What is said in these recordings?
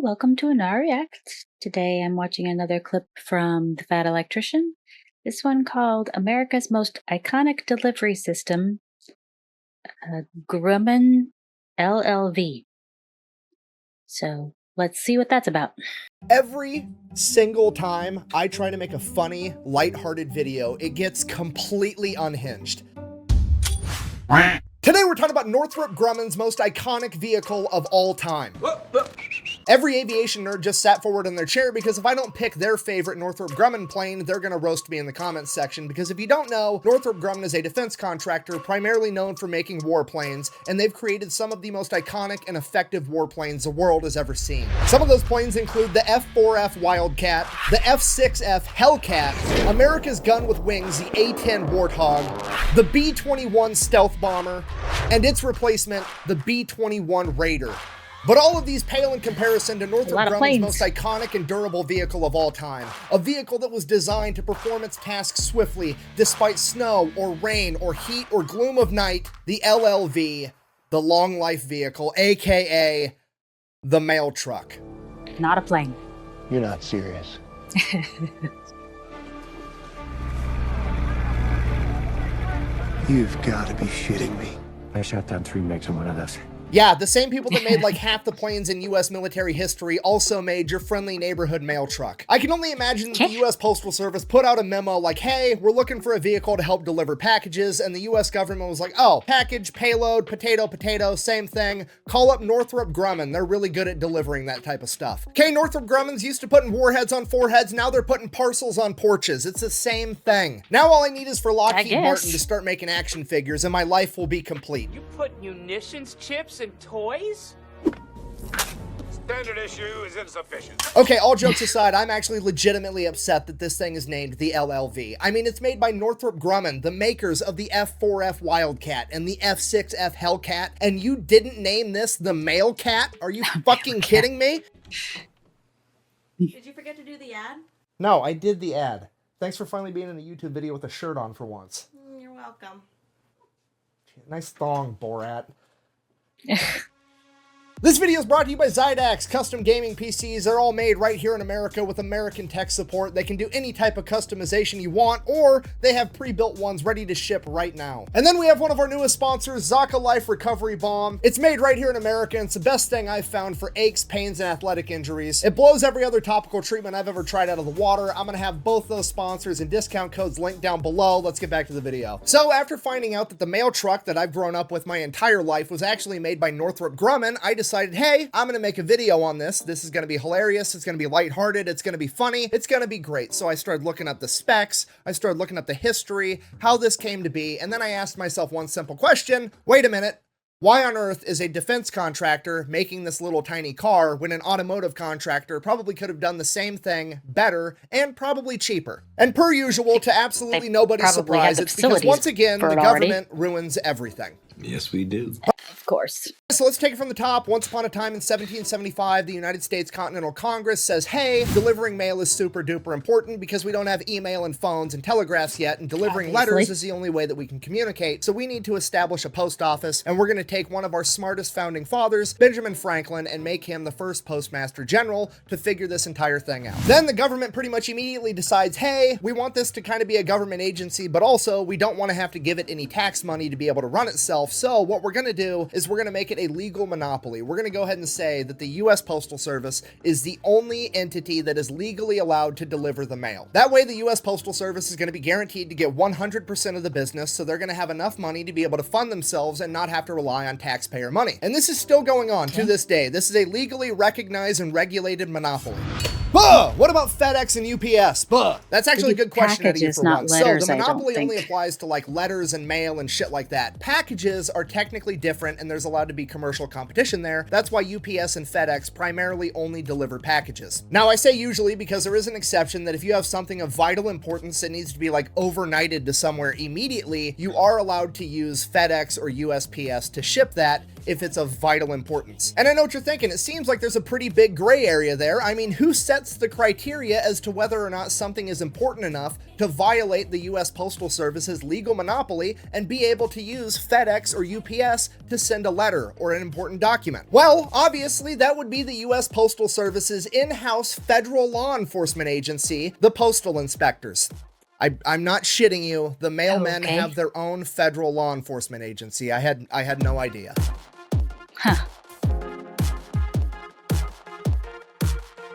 welcome to Ennara React. Today I'm watching another clip from the Fat Electrician. This one called America's Most Iconic Delivery System, Grumman LLV. So let's see what that's about. Every single time I try to make a funny, lighthearted video, it gets completely unhinged. Today we're talking about Northrop Grumman's most iconic vehicle of all time. Every aviation nerd just sat forward in their chair because if I don't pick their favorite Northrop Grumman plane, they're gonna roast me in the comments section, because if you don't know, Northrop Grumman is a defense contractor primarily known for making warplanes, and they've created some of the most iconic and effective warplanes the world has ever seen. Some of those planes include the F-4F Wildcat, the F-6F Hellcat, America's gun with wings, the A-10 Warthog, the B-21 stealth bomber, and its replacement, the B-21 Raider. But all of these pale in comparison to Northrop Grumman's most iconic and durable vehicle of all time. A vehicle that was designed to perform its tasks swiftly, despite snow or rain or heat or gloom of night, the LLV, the long life vehicle, aka the mail truck. Not a plane. You're not serious. You've got to be shitting me. I shot down 3 MiGs on one of those. Yeah, the same people that made like half the planes in US military history also made your friendly neighborhood mail truck. I can only imagine the US Postal Service put out a memo like, hey, we're looking for a vehicle to help deliver packages, and the US government was like, oh, package, payload, potato, potato, same thing. Call up Northrop Grumman. They're really good at delivering that type of stuff. Okay, Northrop Grumman's used to putting warheads on foreheads, now they're putting parcels on porches. It's the same thing. Now all I need is for Lockheed Martin to start making action figures and my life will be complete. You put munitions, chips, and toys? Standard issue is insufficient. Okay, all jokes aside, I'm actually legitimately upset that this thing is named the LLV. I mean, it's made by Northrop Grumman, the makers of the F-4F Wildcat and the F-6F Hellcat, and you didn't name this the Mail Cat? Are you fucking kidding me? Did you forget to do the ad? No, I did the ad. Thanks for finally being in a YouTube video with a shirt on for once. You're welcome. Nice thong, Borat. This video is brought to you by Zydax. Custom gaming PCs are all made right here in America with American tech support. They can do any type of customization you want, or they have pre-built ones ready to ship right now. And then we have one of our newest sponsors, Zaka Life Recovery Balm. It's made right here in America, and it's the best thing I've found for aches, pains, and athletic injuries. It blows every other topical treatment I've ever tried out of the water. I'm gonna have both those sponsors and discount codes linked down below. Let's get back to the video. So after finding out that the mail truck that I've grown up with my entire life was actually made by Northrop Grumman, I decided, hey, I'm gonna make a video on this. This is gonna be hilarious. It's gonna be lighthearted. It's gonna be funny. It's gonna be great. So I started looking up the specs. I started looking up the history, how this came to be. And then I asked myself one simple question. Wait a minute. Why on earth is a defense contractor making this little tiny car when an automotive contractor probably could have done the same thing better and probably cheaper? And per usual, to absolutely nobody's surprise, it's because once again, the government ruins everything. Yes, we do. Of course. So let's take it from the top. Once upon a time in 1775, the United States Continental Congress says, hey, delivering mail is super duper important because we don't have email and phones and telegraphs yet, and delivering letters is the only way that we can communicate. So we need to establish a post office, and we're going to take one of our smartest founding fathers, Benjamin Franklin, and make him the first postmaster general to figure this entire thing out. Then the government pretty much immediately decides, hey, we want this to kind of be a government agency, but also we don't want to have to give it any tax money to be able to run itself. So what we're going to do is we're going to make it a legal monopoly. We're going to go ahead and say that the US Postal Service is the only entity that is legally allowed to deliver the mail. That way the US Postal Service is going to be guaranteed to get 100% of the business, so they're going to have enough money to be able to fund themselves and not have to rely on taxpayer money. And this is still going on to this day. This is a legally recognized and regulated monopoly. Buh! What about FedEx and UPS? Buh! That's actually a good question out of you for once. So the monopoly only applies to like letters and mail and shit like that. Packages are technically different and there's allowed to be commercial competition there. That's why UPS and FedEx primarily only deliver packages. Now I say usually because there is an exception that if you have something of vital importance that needs to be like overnighted to somewhere immediately, you are allowed to use FedEx or USPS to ship that if it's of vital importance. And I know what you're thinking, it seems like there's a pretty big gray area there. I mean, who sets the criteria as to whether or not something is important enough to violate the US Postal Service's legal monopoly and be able to use FedEx or UPS to send a letter or an important document? Well, obviously that would be the US Postal Service's in-house federal law enforcement agency, the Postal Inspectors. I'm not shitting you. The mailmen have their own federal law enforcement agency. I had no idea. Huh.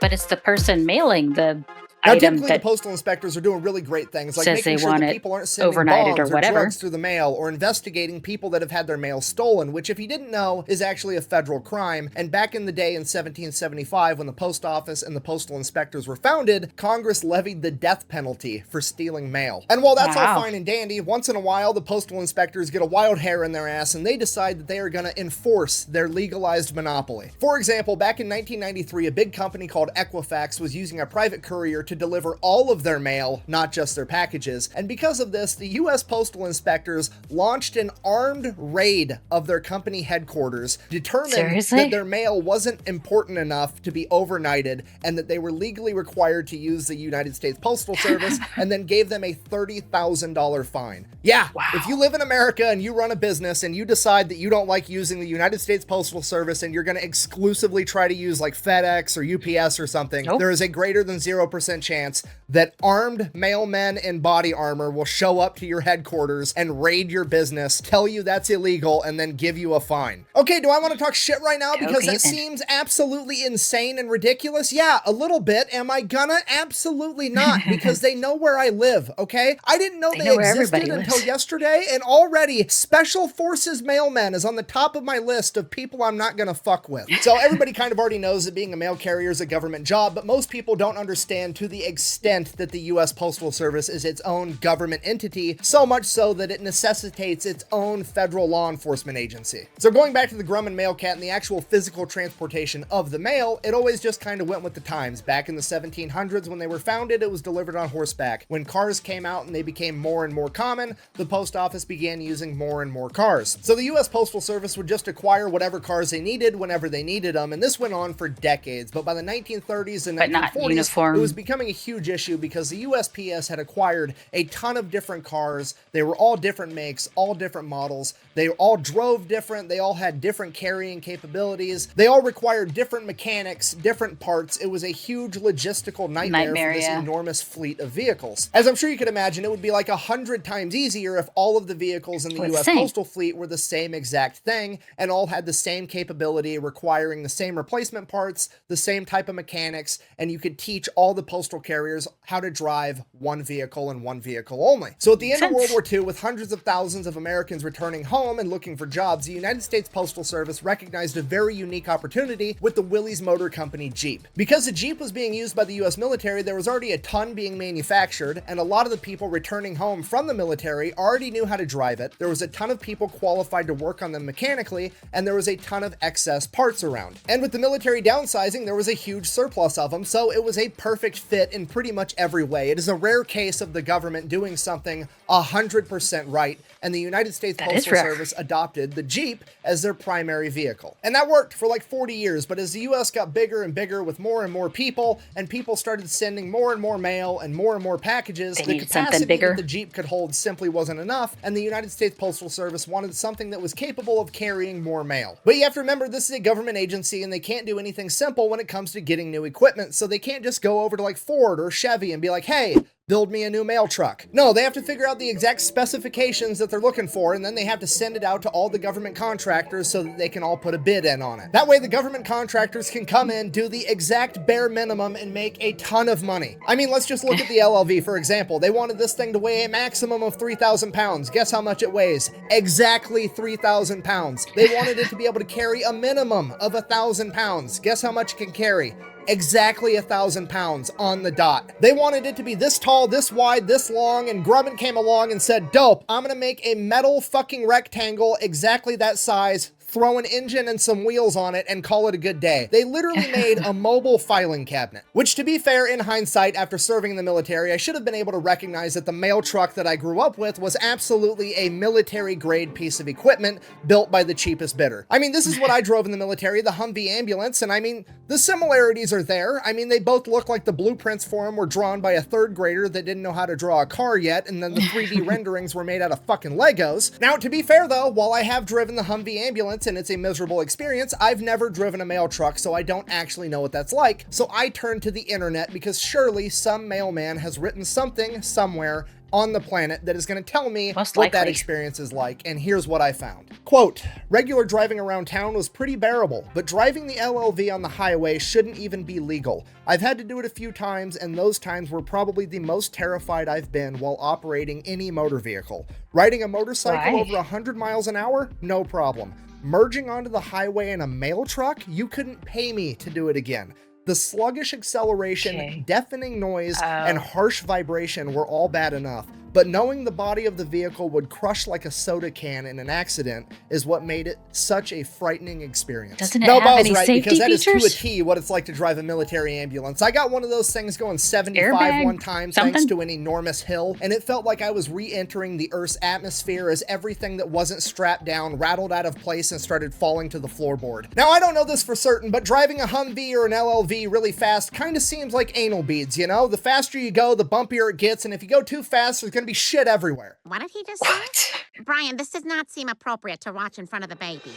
But it's the person mailing the Now, item typically, that the postal inspectors are doing really great things, like says making they sure want that it people aren't sending overnighted or bombs or whatever. drugs through the mail, or investigating people that have had their mail stolen, which, if you didn't know, is actually a federal crime. And back in the day in 1775, when the post office and the postal inspectors were founded, Congress levied the death penalty for stealing mail. And while that's all fine and dandy, once in a while, the postal inspectors get a wild hair in their ass and they decide that they are going to enforce their legalized monopoly. For example, back in 1993, a big company called Equifax was using a private courier to deliver all of their mail, not just their packages. And because of this, the US Postal Inspectors launched an armed raid of their company headquarters, determined that their mail wasn't important enough to be overnighted and that they were legally required to use the United States Postal Service, and then gave them a $30,000 fine. Yeah, if you live in America and you run a business and you decide that you don't like using the United States Postal Service and you're going to exclusively try to use like FedEx or UPS or something, there is a greater than 0% chance that armed mailmen in body armor will show up to your headquarters and raid your business, tell you that's illegal, and then give you a fine. Okay, do I want to talk shit right now because that seems absolutely insane and ridiculous? Yeah, a little bit. Am I gonna? Absolutely not, because they know where I live, okay? I didn't know they existed until yesterday, and already Special Forces mailmen is on the top of my list of people I'm not gonna fuck with. So everybody kind of already knows that being a mail carrier is a government job, but most people don't understand to the extent that the US Postal Service is its own government entity, so much so that it necessitates its own federal law enforcement agency. So going back to the Grumman mail cat and the actual physical transportation of the mail, it always just kind of went with the times. Back in the 1700s when they were founded, it was delivered on horseback. When cars came out and they became more and more common, the post office began using more and more cars. So the US Postal Service would just acquire whatever cars they needed whenever they needed them, and this went on for decades. But by the 1930s and 1940s, it was becoming a huge issue because the USPS had acquired a ton of different cars. They were all different makes, all different models. They all drove different. They all had different carrying capabilities. They all required different mechanics, different parts. It was a huge logistical nightmare for this enormous fleet of vehicles. As I'm sure you could imagine, it would be like 100 times easier if all of the vehicles in the US Postal Fleet were the same exact thing and all had the same capability, requiring the same replacement parts, the same type of mechanics, and you could teach all the postal carriers how to drive one vehicle and one vehicle only. So at the end of World War II, with hundreds of thousands of Americans returning home and looking for jobs, the United States Postal Service recognized a very unique opportunity with the Willys Motor Company Jeep. Because the Jeep was being used by the US military, there was already a ton being manufactured, and a lot of the people returning home from the military already knew how to drive it. There was a ton of people qualified to work on them mechanically, and there was a ton of excess parts around. And with the military downsizing, there was a huge surplus of them, so it was a perfect fit in pretty much every way. It is a rare case of the government doing something 100% right, and the United States Postal Service adopted the Jeep as their primary vehicle. And that worked for like 40 years, but as the US got bigger and bigger with more and more people, and people started sending more and more mail and more packages, the capacity that the Jeep could hold simply wasn't enough, and the United States Postal Service wanted something that was capable of carrying more mail. But you have to remember, this is a government agency, and they can't do anything simple when it comes to getting new equipment, so they can't just go over to like Ford or Chevy and be like, hey, build me a new mail truck. No, they have to figure out the exact specifications that they're looking for, and then they have to send it out to all the government contractors so that they can all put a bid in on it. That way the government contractors can come in, do the exact bare minimum, and make a ton of money. I mean, let's just look at the LLV, for example. They wanted this thing to weigh a maximum of 3,000 pounds. Guess how much it weighs? Exactly 3,000 pounds. They wanted it to be able to carry a minimum of 1,000 pounds. Guess how much it can carry? Exactly 1,000 pounds on the dot. They wanted it to be this tall, this wide, this long, and Grumman came along and said, dope, I'm gonna make a metal fucking rectangle exactly that size, throw an engine and some wheels on it and call it a good day. They literally made a mobile filing cabinet, which, to be fair, in hindsight, after serving in the military, I should have been able to recognize that the mail truck that I grew up with was absolutely a military-grade piece of equipment built by the cheapest bidder. I mean, this is what I drove in the military, the Humvee ambulance, and I mean, the similarities are there. I mean, they both look like the blueprints for them were drawn by a third grader that didn't know how to draw a car yet, and then the 3D renderings were made out of fucking Legos. Now, to be fair though, while I have driven the Humvee ambulance and it's a miserable experience, I've never driven a mail truck, so I don't actually know what that's like. So I turned to the internet because surely some mailman has written something somewhere on the planet that is going to tell me what that experience is like, and here's what I found. Quote, regular driving around town was pretty bearable, but driving the LLV on the highway shouldn't even be legal. I've had to do it a few times, and those times were probably the most terrified I've been while operating any motor vehicle. Riding a motorcycle over 100 miles an hour? No problem. Merging onto the highway in a mail truck? You couldn't pay me to do it again. The sluggish acceleration, deafening noise, and harsh vibration were all bad enough, but knowing the body of the vehicle would crush like a soda can in an accident is what made it such a frightening experience. Doesn't it have any safety because that features? is to a T what it's like to drive a military ambulance. I got one of those things going 75 Airbag? one time thanks to an enormous hill, and it felt like I was re-entering the Earth's atmosphere as everything that wasn't strapped down rattled out of place and started falling to the floorboard. Now, I don't know this for certain, but driving a Humvee or an LLV really fast kind of seems like anal beads, you know? The faster you go, the bumpier it gets, and if you go too fast, there's gonna be shit everywhere. What did he just say? Brian, this does not seem appropriate to watch in front of the baby.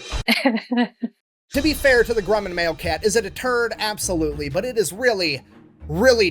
To be fair to the Grumman male cat, is it a turd? Absolutely, but it is really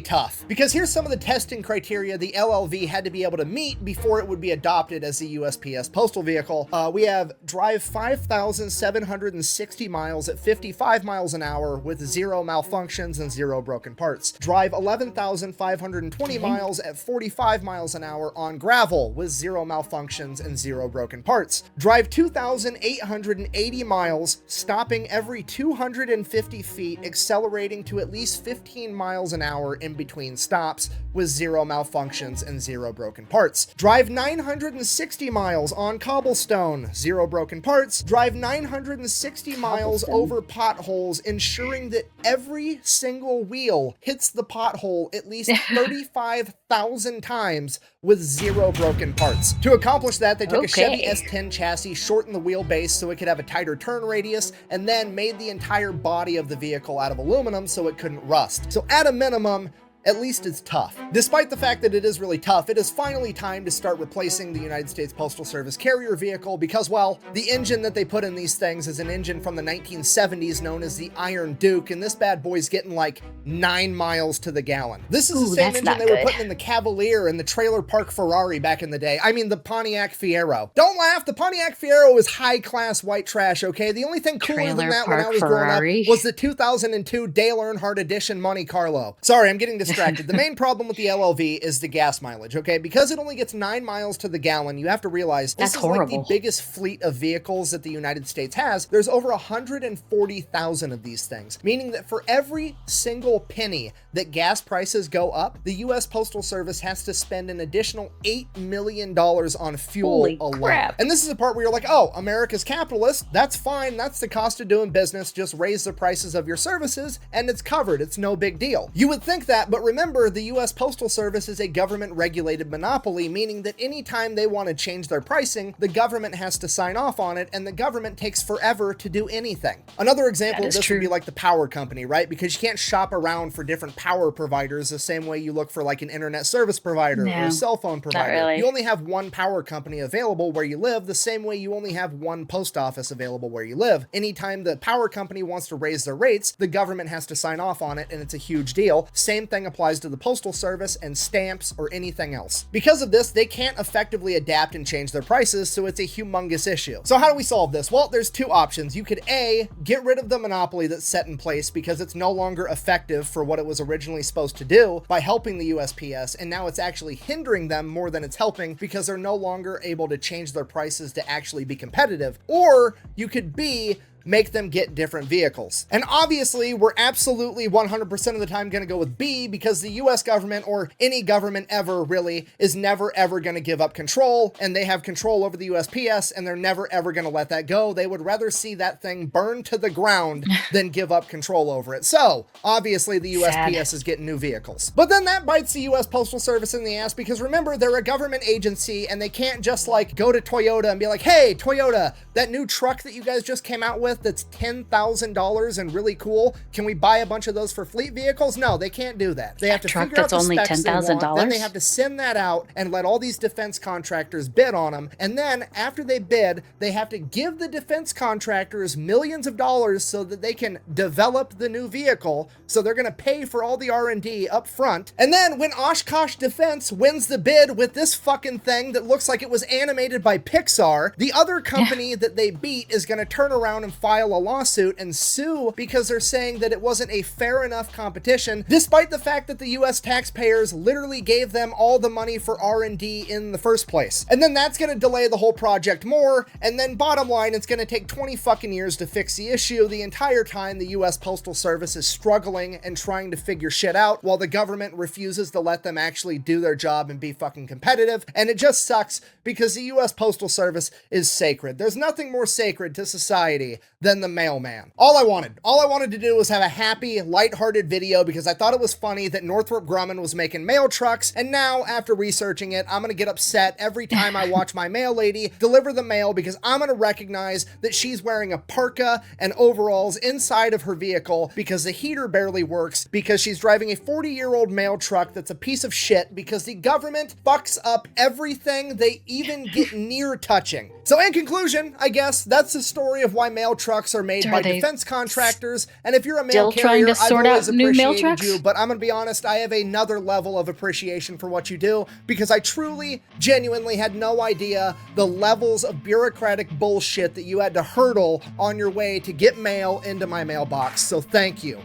tough. Because here's some of the testing criteria the LLV had to be able to meet before it would be adopted as the USPS postal vehicle. We have drive 5,760 miles at 55 miles an hour with 0 malfunctions and 0 broken parts. Drive 11,520 miles at 45 miles an hour on gravel with 0 malfunctions and 0 broken parts. Drive 2,880 miles, stopping every 250 feet, accelerating to at least 15 miles an hour in between stops with 0 malfunctions and 0 broken parts. Drive 960 miles on cobblestone, 0 broken parts. Drive 960 miles over potholes, ensuring that every single wheel hits the pothole at least 35,000 times with 0 broken parts. To accomplish that, they took a Chevy S10 chassis, shortened the wheelbase so it could have a tighter turn radius, and then made the entire body of the vehicle out of aluminum so it couldn't rust. So at a minimum, at least it's tough. Despite the fact that it is really tough, it is finally time to start replacing the United States Postal Service carrier vehicle because, well, the engine that they put in these things is an engine from the 1970s known as the Iron Duke, and this bad boy's getting like 9 miles to the gallon. This is the same engine they were putting in the Cavalier and the Trailer Park Ferrari back in the day. I mean, the Pontiac Fiero. Don't laugh, the Pontiac Fiero is high-class white trash, okay? The only thing cooler than that when I was growing up was the 2002 Dale Earnhardt Edition Monte Carlo. Sorry, I'm getting distracted. The main problem with the LLV is the gas mileage, okay? Because it only gets 9 miles to the gallon, you have to realize this is like the biggest fleet of vehicles that the United States has. There's over 140,000 of these things, meaning that for every single penny that gas prices go up, the U.S. Postal Service has to spend an additional $8 million on fuel alone. Crap. And this is the part where you're like, oh, America's capitalist, that's fine, that's the cost of doing business, just raise the prices of your services, and it's covered, it's no big deal. You would think that, but remember, the U.S. Postal Service is a government-regulated monopoly, meaning that anytime they want to change their pricing, the government has to sign off on it, and the government takes forever to do anything. Another example of this would be like the power company, right? Because you can't shop around for different power providers the same way you look for like an internet service provider or a cell phone provider. You only have one power company available where you live, the same way you only have one post office available where you live. Anytime the power company wants to raise their rates, the government has to sign off on it, and it's a huge deal. Same thing applies to the Postal Service and stamps or anything else. Because of this, they can't effectively adapt and change their prices, so it's a humongous issue. So how do we solve this? Well, there's two options. You could A, get rid of the monopoly that's set in place because it's no longer effective for what it was originally supposed to do by helping the USPS, and now it's actually hindering them more than it's helping because they're no longer able to change their prices to actually be competitive. Or you could B, make them get different vehicles. And obviously, we're absolutely 100% of the time going to go with B, because the US government, or any government ever really, is never ever going to give up control, and they have control over the USPS, and they're never ever going to let that go. They would rather see that thing burn to the ground than give up control over it. So obviously the USPS is getting new vehicles. But then that bites the US Postal Service in the ass, because remember, they're a government agency, and they can't just like go to Toyota and be like, hey, Toyota, that new truck that you guys just came out with that's $10,000 and really cool, can we buy a bunch of those for fleet vehicles? No, they can't do that. They have to figure out the specs they want, then they have to send that out and let all these defense contractors bid on them, and then after they bid, they have to give the defense contractors millions of dollars so that they can develop the new vehicle. So they're going to pay for all the R&D up front, and then when Oshkosh Defense wins the bid with this fucking thing that looks like it was animated by Pixar, the other company that they beat is going to turn around and file a lawsuit and sue, because they're saying that it wasn't a fair enough competition, despite the fact that the US taxpayers literally gave them all the money for R&D in the first place. And then that's going to delay the whole project more, and then bottom line, it's going to take 20 fucking years to fix the issue. The entire time the US Postal Service is struggling and trying to figure shit out, while the government refuses to let them actually do their job and be fucking competitive. And it just sucks, because the US Postal Service is sacred. There's nothing more sacred to society than the mailman. All I wanted to do was have a happy, lighthearted video, because I thought it was funny that Northrop Grumman was making mail trucks, and now after researching it, I'm gonna get upset every time I watch my mail lady deliver the mail, because I'm gonna recognize that she's wearing a parka and overalls inside of her vehicle because the heater barely works, because she's driving a 40-year-old mail truck that's a piece of shit, because the government fucks up everything they even get near touching. So in conclusion, I guess that's the story of why mail trucks are made by defense contractors. And if you're a mail carrier, I've always appreciated you, but I'm gonna be honest, I have another level of appreciation for what you do, because I truly, genuinely had no idea the levels of bureaucratic bullshit that you had to hurdle on your way to get mail into my mailbox. So thank you.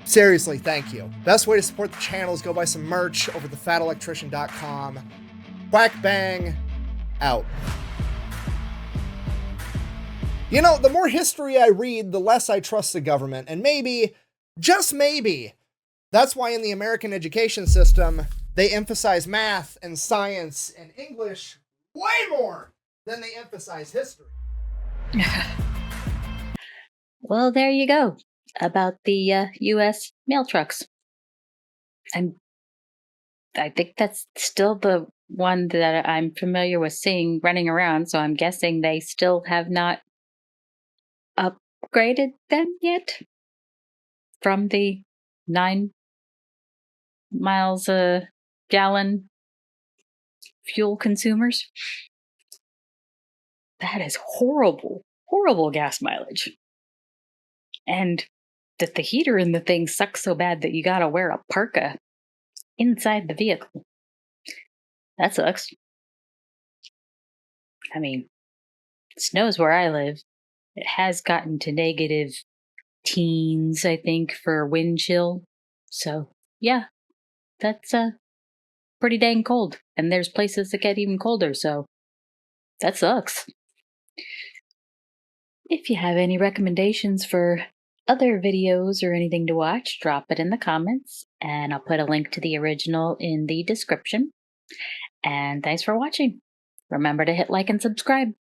Seriously, thank you. Best way to support the channel is go buy some merch over at thefatelectrician.com. Whack bang, out. You know, the more history I read, the less I trust the government, and maybe, just maybe, that's why in the American education system, they emphasize math and science and English way more than they emphasize history. Well, there you go. About the US mail trucks. I think that's still the one that I'm familiar with seeing running around, so I'm guessing they still have not upgraded them yet from the 9 miles a gallon fuel consumers. That is horrible, horrible gas mileage. And that the heater in the thing sucks so bad that you gotta wear a parka inside the vehicle. That sucks. I mean, it snows where I live. It has gotten to negative teens, I think, for wind chill. So, yeah, that's pretty dang cold. And there's places that get even colder, so that sucks. If you have any recommendations for other videos or anything to watch, drop it in the comments, and I'll put a link to the original in the description. And thanks for watching. Remember to hit like and subscribe.